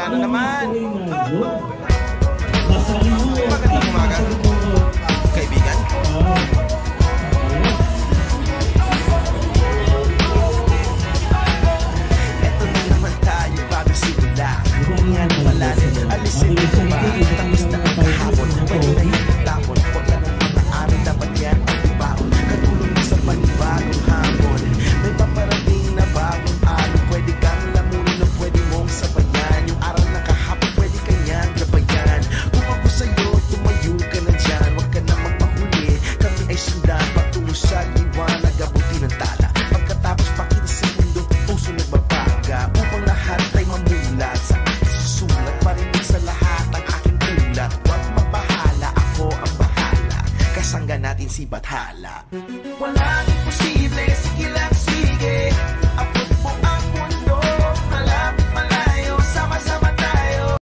Ano naman? Magandang umaga, kaibigan. Eto na naman tayo bago simula. Kung nga na malalim, alisin mo ba? Tapos na ang kahapon, pwede na yung tapon. Huwag na ng mga araw, dapat yan ang ibaon. Katulong mo sa panibagong hamon. May paparating na bagong araw. Pwede kang lamunin o pwede mong sabayan. Yung araw na kahapon, pwede kanyang gabayan. Kung ako sa'yo, tumayo ka na dyan. Huwag ka na magpahuli, kami ay sundan patungo sa liwanag, abuti ng tala. Pagkatapos pakita sa mundo, puso nagbabaga. Upang lahat ay mamulat sa aking susulat. Marinig sa lahat ang aking ulat. Huwag mabahala, ako ang bahala. Kasangga natin si Bathala. Wala